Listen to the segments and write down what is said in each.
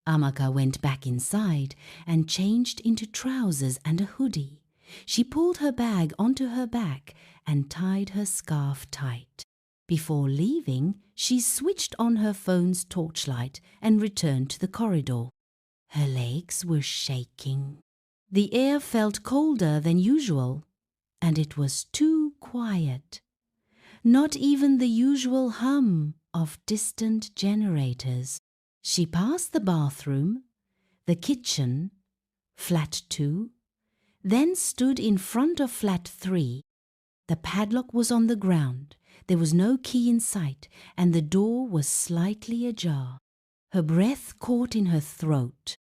Amaka went back inside and changed into trousers and a hoodie. She pulled her bag onto her back and tied her scarf tight. Before leaving, she switched on her phone's torchlight and returned to the corridor. Her legs were shaking. The air felt colder than usual, and it was too quiet. Not even the usual hum of distant generators. She passed the bathroom, the kitchen, flat 2, then stood in front of flat 3. The padlock was on the ground, there was no key in sight, and the door was slightly ajar. Her breath caught in her throat.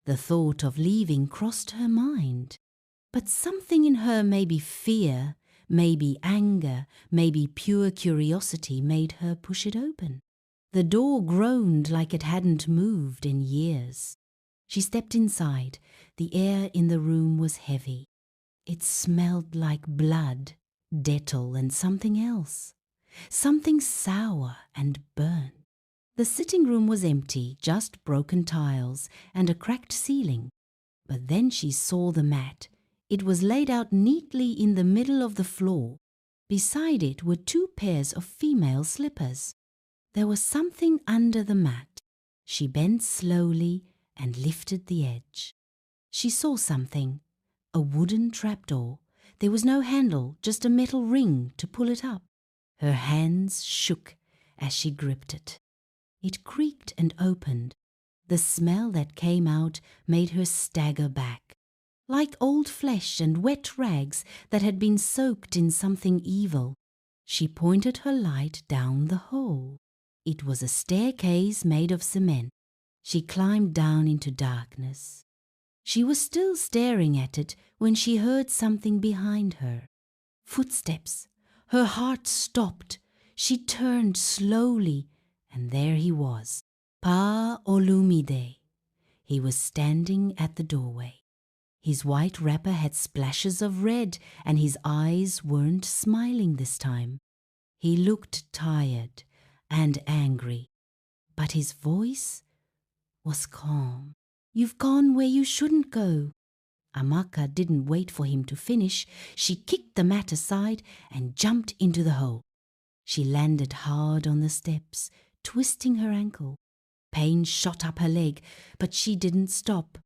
The thought of leaving crossed her mind. But something in her, maybe fear, maybe anger, maybe pure curiosity, made her push it open. The door groaned like it hadn't moved in years. She stepped inside. The air in the room was heavy. It smelled like blood, Dettol, and something else. Something sour and burnt. The sitting room was empty, just broken tiles and a cracked ceiling. But then she saw the mat. It was laid out neatly in the middle of the floor. Beside it were 2 pairs of female slippers. There was something under the mat. She bent slowly and lifted the edge. She saw something, a wooden trapdoor. There was no handle, just a metal ring to pull it up. Her hands shook as she gripped it. It creaked and opened. The smell that came out made her stagger back, like old flesh and wet rags that had been soaked in something evil. She pointed her light down the hole. It was a staircase made of cement. She climbed down into darkness. She was still staring at it when she heard something behind her. Footsteps. Her heart stopped. She turned slowly, and there he was, Pa Olumide. He was standing at the doorway. His white wrapper had splashes of red, and his eyes weren't smiling this time. He looked tired and angry, but his voice was calm. "You've gone where you shouldn't go." Amaka didn't wait for him to finish. She kicked the mat aside and jumped into the hole. She landed hard on the steps, twisting her ankle. Pain shot up her leg, but she didn't stop.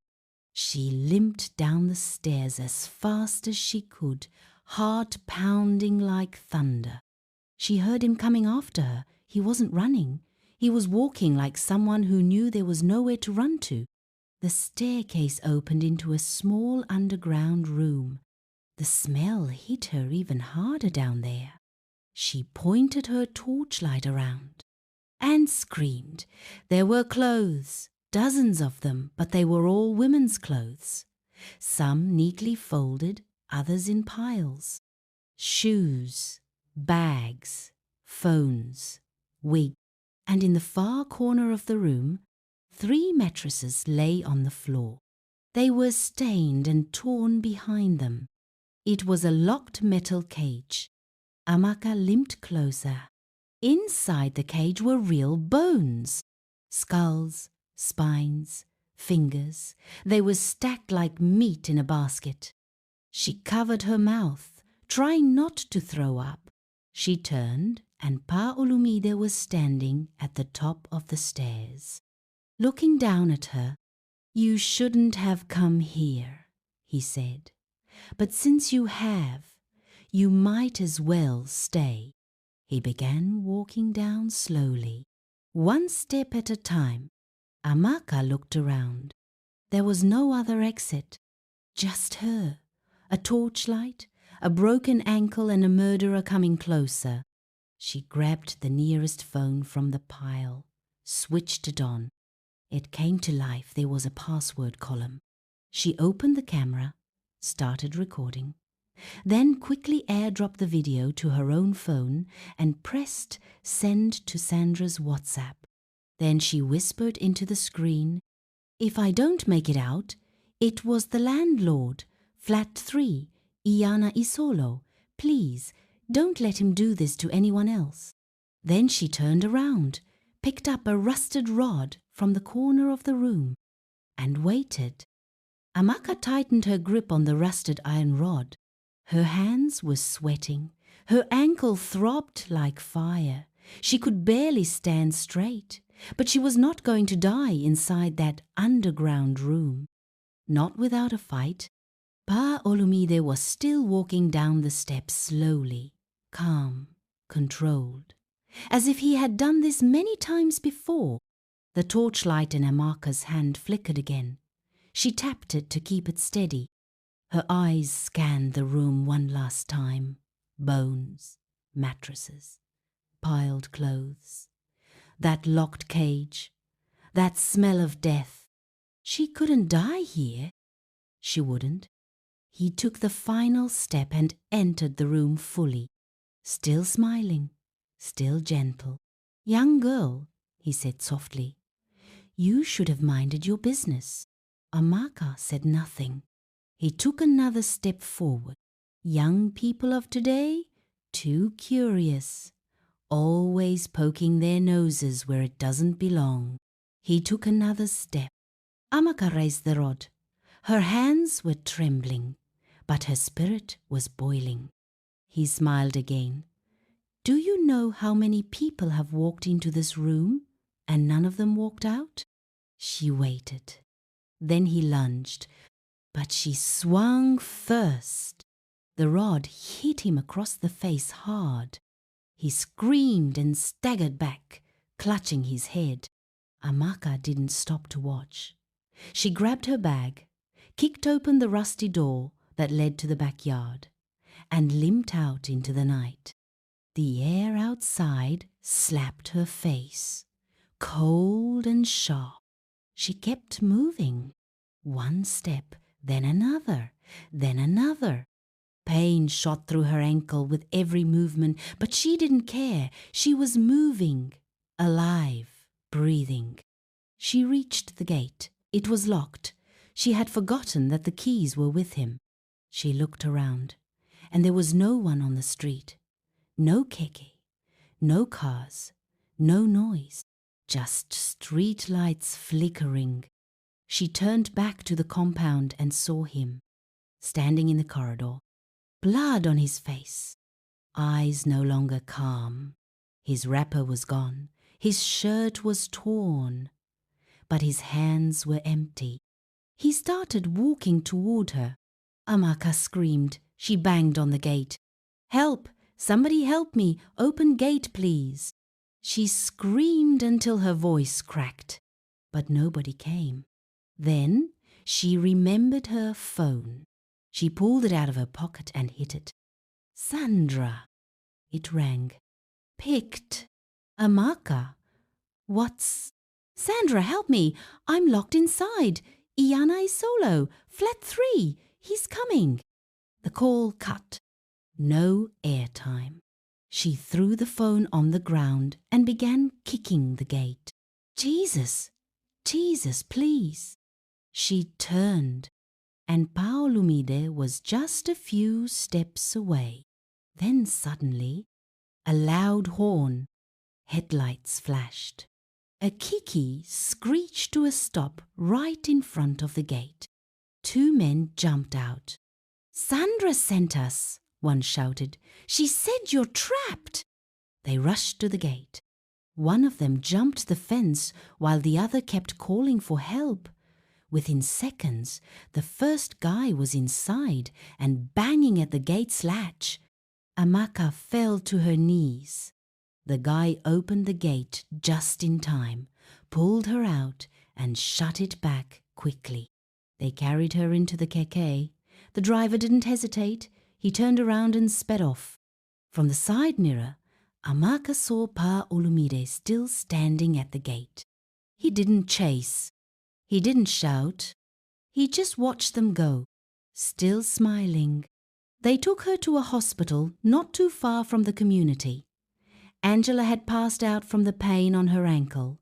She limped down the stairs as fast as she could, heart pounding like thunder. She heard him coming after her. He wasn't running. He was walking like someone who knew there was nowhere to run to. The staircase opened into a small underground room. The smell hit her even harder down there. She pointed her torchlight around and screamed. There were clothes, dozens of them, but they were all women's clothes. Some neatly folded, others in piles. Shoes, bags, phones, wigs, and in the far corner of the room, 3 mattresses lay on the floor. They were stained and torn behind them. It was a locked metal cage. Amaka limped closer. Inside the cage were real bones. Skulls, spines, fingers. They were stacked like meat in a basket. She covered her mouth, trying not to throw up. She turned, and Pa Olumide was standing at the top of the stairs. Looking down at her, "You shouldn't have come here," he said. "But since you have, you might as well stay." He began walking down slowly, 1 step at a time. Amaka looked around. There was no other exit, just her, a torchlight, a broken ankle, and a murderer coming closer. She grabbed the nearest phone from the pile, switched it on. It came to life. There was a password column. She opened the camera, started recording, then quickly airdropped the video to her own phone and pressed send to Sandra's WhatsApp. Then she whispered into the screen, "If I don't make it out, it was the landlord, flat 3, Iyana Isolo. Please, don't let him do this to anyone else." Then she turned around, picked up a rusted rod from the corner of the room and waited. Amaka tightened her grip on the rusted iron rod. Her hands were sweating. Her ankle throbbed like fire. She could barely stand straight, but she was not going to die inside that underground room. Not without a fight. Pa Olumide was still walking down the steps slowly, calm, controlled, as if he had done this many times before. The torchlight in Amaka's hand flickered again. She tapped it to keep it steady. Her eyes scanned the room one last time. Bones, mattresses, piled clothes, that locked cage, that smell of death. She couldn't die here. She wouldn't. He took the final step and entered the room fully, still smiling, still gentle. "Young girl," he said softly, "you should have minded your business." Amaka said nothing. He took another step forward. Young people of today, too curious, always poking their noses where it doesn't belong. He took another step. Amaka raised the rod. Her hands were trembling, but her spirit was boiling. He smiled again. "Do you know how many people have walked into this room and none of them walked out?" She waited. Then he lunged, but she swung first. The rod hit him across the face hard. He screamed and staggered back, clutching his head. Amaka didn't stop to watch. She grabbed her bag, kicked open the rusty door that led to the backyard, and limped out into the night. The air outside slapped her face, cold and sharp. She kept moving. One step, then another, then another. Pain shot through her ankle with every movement, but she didn't care. She was moving, alive, breathing. She reached the gate. It was locked. She had forgotten that the keys were with him. She looked around, and there was no one on the street. No keke, no cars, no noise, just street lights flickering. She turned back to the compound and saw him, standing in the corridor, blood on his face, eyes no longer calm. His wrapper was gone, his shirt was torn, but his hands were empty. He started walking toward her. Amaka screamed. She banged on the gate. "Help! Somebody help me! Open gate, please!" She screamed until her voice cracked, but nobody came. Then she remembered her phone. She pulled it out of her pocket and hit it. "Sandra!" It rang. "Picked. Amaka. What's... Sandra, help me! I'm locked inside. Iyana Isolo, flat 3. He's coming." The call cut. No airtime. She threw the phone on the ground and began kicking the gate. "Jesus! Jesus, please!" She turned, and Paolumide was just a few steps away. Then suddenly, a loud horn, headlights flashed. A kiki screeched to a stop right in front of the gate. 2 men jumped out. "Sandra sent us," one shouted. "She said you're trapped." They rushed to the gate. One of them jumped the fence while the other kept calling for help. Within seconds, the first guy was inside and banging at the gate's latch. Amaka fell to her knees. The guy opened the gate just in time, pulled her out, and shut it back quickly. They carried her into the keke. The driver didn't hesitate. He turned around and sped off. From the side mirror, Amaka saw Pa Olumide still standing at the gate. He didn't chase. He didn't shout. He just watched them go, still smiling. They took her to a hospital not too far from the community. Angela had passed out from the pain on her ankle.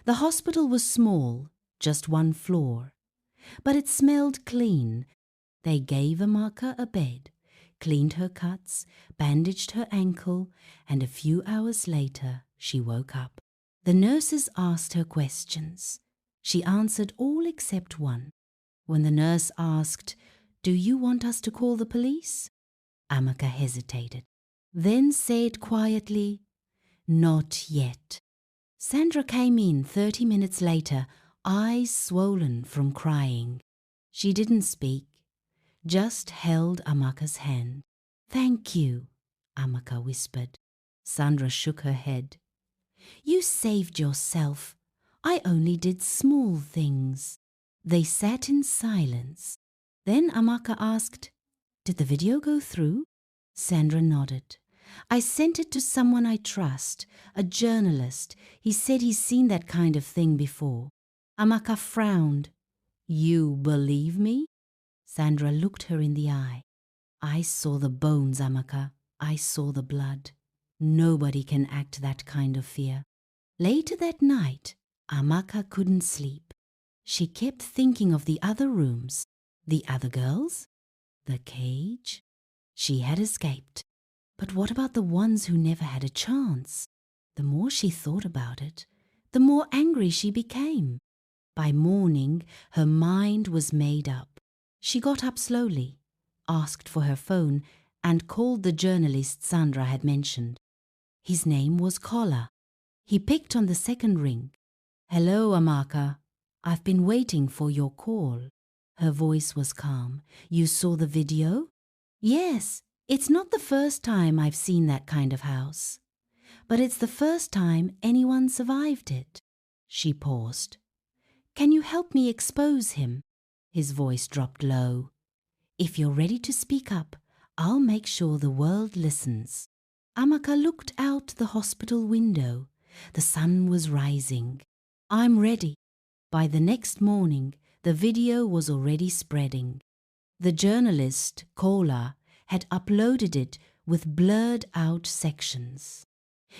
The hospital was small, just 1 floor. But it smelled clean. They gave Amaka a bed, cleaned her cuts, bandaged her ankle, and a few hours later she woke up. The nurses asked her questions. She answered all except one. When the nurse asked, "Do you want us to call the police?" Amaka hesitated, then said quietly, "Not yet." Sandra came in 30 minutes later, eyes swollen from crying. She didn't speak, just held Amaka's hand. "Thank you," Amaka whispered. Sandra shook her head. "You saved yourself. I only did small things." They sat in silence. Then Amaka asked, "Did the video go through?" Sandra nodded. "I sent it to someone I trust, a journalist. He said he's seen that kind of thing before." Amaka frowned. "You believe me?" Sandra looked her in the eye. "I saw the bones, Amaka. I saw the blood. Nobody can act that kind of fear." Later that night, Amaka couldn't sleep. She kept thinking of the other rooms, the other girls, the cage. She had escaped. But what about the ones who never had a chance? The more she thought about it, the more angry she became. By morning, her mind was made up. She got up slowly, asked for her phone, and called the journalist Sandra had mentioned. His name was Kola. He picked on the second ring. "Hello, Amaka. I've been waiting for your call." Her voice was calm. "You saw the video?" "Yes. It's not the first time I've seen that kind of house. But it's the first time anyone survived it." She paused. "Can you help me expose him?" His voice dropped low. "If you're ready to speak up, I'll make sure the world listens." Amaka looked out the hospital window. The sun was rising. "I'm ready." By the next morning, the video was already spreading. The journalist, Kola, had uploaded it with blurred out sections.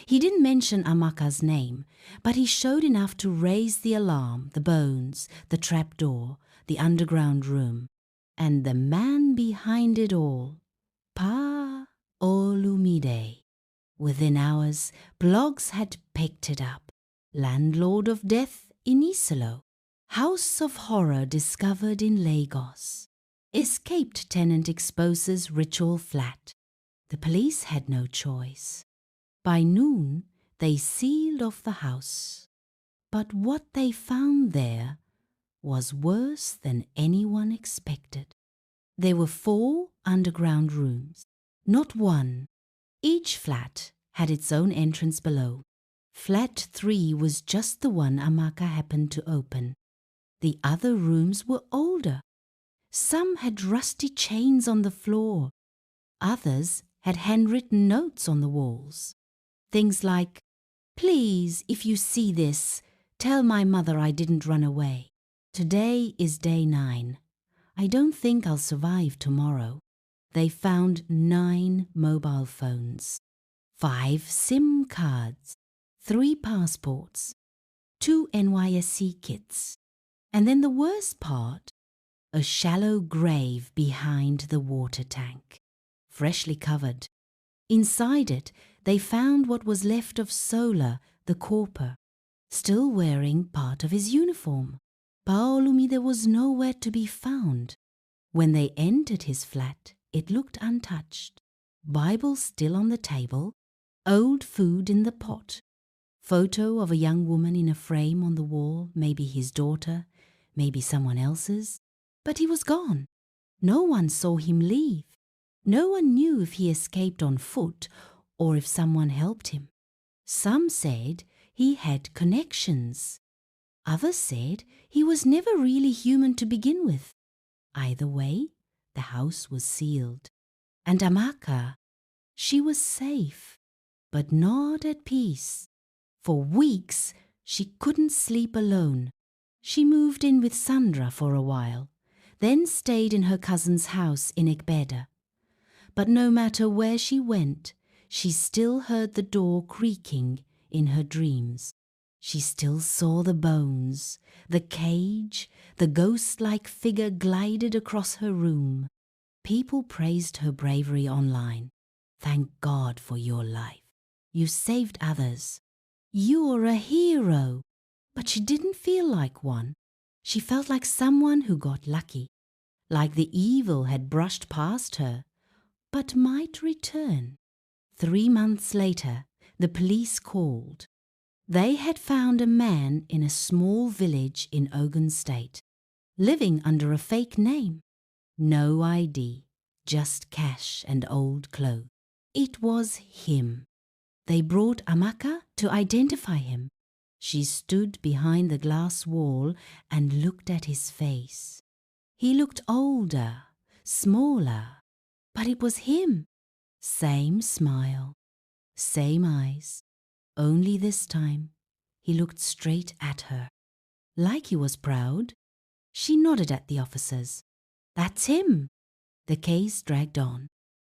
He didn't mention Amaka's name, but he showed enough to raise the alarm, the bones, the trapdoor, the underground room, and the man behind it all, Pa Olumide. Within hours, blogs had picked it up. Landlord of Death in Isolo. House of Horror discovered in Lagos. Escaped tenant exposes ritual flat. The police had no choice. By noon, they sealed off the house. But what they found there was worse than anyone expected. There were 4 underground rooms, not one. Each flat had its own entrance below. Flat 3 was just the one Amaka happened to open. The other rooms were older. Some had rusty chains on the floor. Others had handwritten notes on the walls. Things like, "Please, if you see this, tell my mother I didn't run away. Today is day 9. I don't think I'll survive tomorrow." They found 9 mobile phones, 5 SIM cards, 3 passports, 2 NYSC kits, and then the worst part, a shallow grave behind the water tank, freshly covered. Inside it, they found what was left of Sola, the corper, still wearing part of his uniform. Paolumide was nowhere to be found. When they entered his flat, it looked untouched. Bible still on the table, old food in the pot. Photo of a young woman in a frame on the wall, maybe his daughter, maybe someone else's. But he was gone. No one saw him leave. No one knew if he escaped on foot or if someone helped him. Some said he had connections. Others said he was never really human to begin with. Either way, the house was sealed. And Amaka, she was safe, but not at peace. For weeks, she couldn't sleep alone. She moved in with Sandra for a while, then stayed in her cousin's house in Igbeda. But no matter where she went, she still heard the door creaking in her dreams. She still saw the bones, the cage, the ghost-like figure glided across her room. People praised her bravery online. "Thank God for your life. You saved others." You're a hero. But she didn't feel like one. She felt like someone who got lucky, like the evil had brushed past her, but might return. 3 months later, the police called. They had found a man in a small village in Ogun State, living under a fake name. No ID, just cash and old clothes. It was him. They brought Amaka to identify him. She stood behind the glass wall and looked at his face. He looked older, smaller, but it was him. Same smile, same eyes. Only this time, he looked straight at her. Like he was proud. She nodded at the officers. That's him. The case dragged on.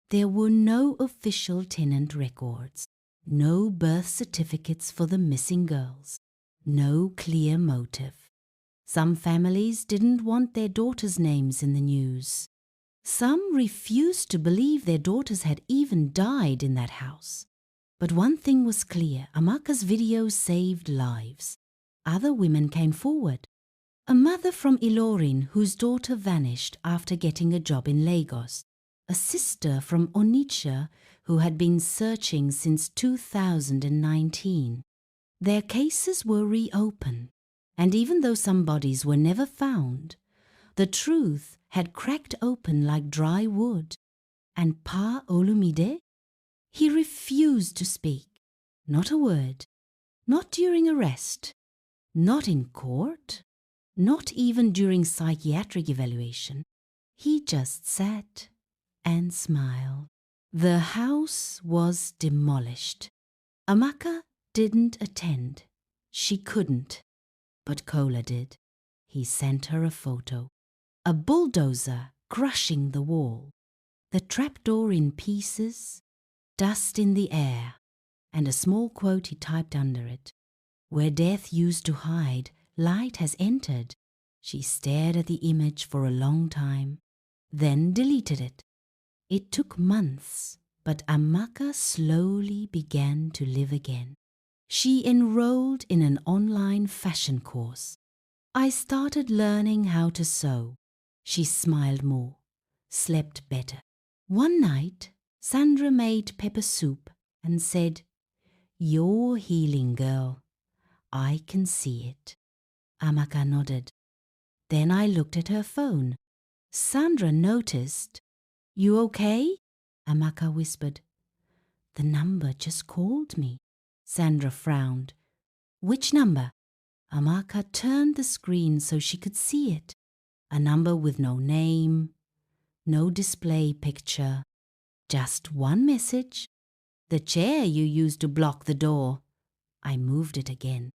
There were no official tenant records, no birth certificates for the missing girls, no clear motive. Some families didn't want their daughters' names in the news. Some refused to believe their daughters had even died in that house. But one thing was clear, Amaka's video saved lives. Other women came forward. A mother from Ilorin whose daughter vanished after getting a job in Lagos. A sister from Onitsha who had been searching since 2019. Their cases were reopened, and even though some bodies were never found, the truth had cracked open like dry wood. And Pa Olumide? He refused to speak. Not a word. Not during arrest. Not in court. Not even during psychiatric evaluation. He just sat and smiled. The house was demolished. Amaka didn't attend. She couldn't. But Kola did. He sent her a photo. A bulldozer crushing the wall. The trapdoor in pieces. Dust in the air. And a small quote he typed under it. Where death used to hide, light has entered. She stared at the image for a long time, then deleted it. It took months, but Amaka slowly began to live again. She enrolled in an online fashion course. I started learning how to sew. She smiled more, slept better. One night, Sandra made pepper soup and said, "You're healing, girl. I can see it." Amaka nodded. Then I looked at her phone. Sandra noticed. "You okay?" Amaka whispered. "The number just called me." Sandra frowned. "Which number?" Amaka turned the screen so she could see it. A number with no name, no display picture, just one message. "The chair you used to block the door." I moved it again.